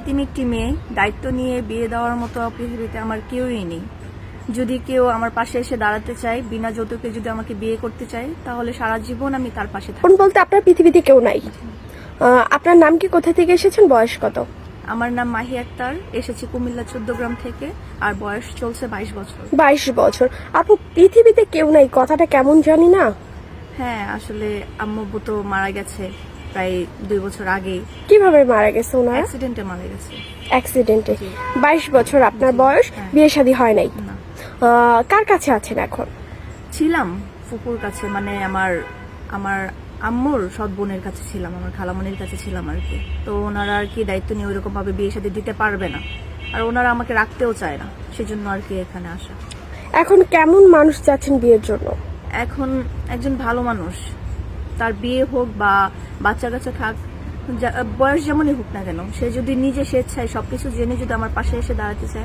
এতিম একটি মেয়ে, দায়িত্ব নিয়ে বিয়ে দেওয়ার মতো পৃথিবীতে আমার কেউই নেই। যদি কেউ আমার পাশে এসে দাঁড়াতে চায়, বিনা যৌতুকে যদি আমাকে বিয়ে করতে চায়, তাহলে সারা জীবন আমি তার পাশে থাকব। কোন বলতে আপনার পৃথিবীতে কেউ নাই। আপনার নাম কি, কোথা থেকে এসেছেন, বয়স কত? আমার নাম মাহি আক্তার, এসেছি কুমিল্লা 14 গ্রাম থেকে, আর বয়স চলছে 22 বছর। 22 বছর। আপু, পৃথিবীতে কেউ নাই কথাটা কেমন জানি না। হ্যাঁ, আসলে আম্মু তো মারা গেছে প্রায় 2 বছর আগেই। কিভাবে মারা গেছে ওনারা? অ্যাক্সিডেন্টে মারা গেছে। অ্যাক্সিডেন্টে। জি। 22 বছর আপনার বয়স, হ্যাঁ। বিয়ে শাদী হয় নাই। না, কার কাছে আছেন এখন? ছিলাম ফুপুর কাছে, মানে আমার আমার আম্মুর সৎ বোনের কাছে ছিলাম, আমার খালামণির কাছে ছিলাম আর কি। তো ওনারা আর কি দায়িত্ব নিয়ে ওইরকম ভাবে বিয়ে শাদী দিতে পারবে না, আর ওনারা আমাকে রাখতেও চায় না, সেজন্য আর কি এখানে আসা। এখন কেমন মানুষ চাচ্ছেন বিয়ের জন্য? এখন একজন ভালো মানুষ, তার বিয়ে হোক বা বাচ্চা কাচ্চা থাক, বয়স যেমনই হোক না কেন, সে যদি নিজে স্বেচ্ছায় সবকিছু জেনে যদি আমার পাশে এসে দাঁড়াতে চায়,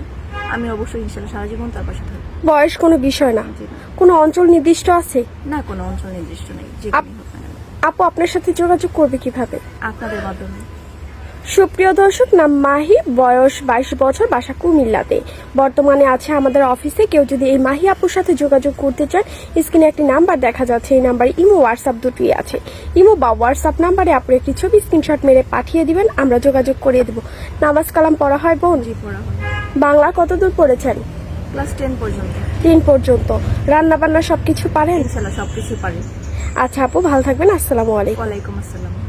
আমি অবশ্যই ইনশাল্লাহ সারা জীবন তার পাশে থাকবো। বয়স কোনো বিষয় না। জি। কোনো অঞ্চল নির্দিষ্ট আছে? না, কোনো অঞ্চল নির্দিষ্ট নেই, যে আপ- হোক না কেন। আপু, আপনার সাথে যোগাযোগ করবে কিভাবে? আপনাদের মাধ্যমে। সুপ্রিয় দর্শক, নাম মাহি, বয়স 22 বছর, বাসা কুমিল্লাতে। বর্তমানে আছে আমাদের অফিসে। কেউ যদি এই মাহি আপুর সাথে যোগাযোগ করতে চান, স্ক্রিনে একটি নাম্বার দেখা যাচ্ছে, এই নাম্বারে ইমো হোয়াটসঅ্যাপ দুটোই আছে। ইমো বা হোয়াটসঅ্যাপ নাম্বারে আপনি একটি ছবি স্ক্রিনশট মেরে পাঠিয়ে দিবেন, আমরা যোগাযোগ করিয়ে দেব। নামাজ কালাম পড়া হয় বোন? জি, পড়া হয়। বাংলা কতদূর পড়েছেন? ক্লাস 10 পর্যন্ত। 3 পর্যন্ত। রান্না বান্না সবকিছু পারেন? ইনশাল্লাহ সবকিছু পারি। আচ্ছা আপু, ভালো থাকবেন। আসসালামু আলাইকুম। ওয়ালাইকুম আসসালাম।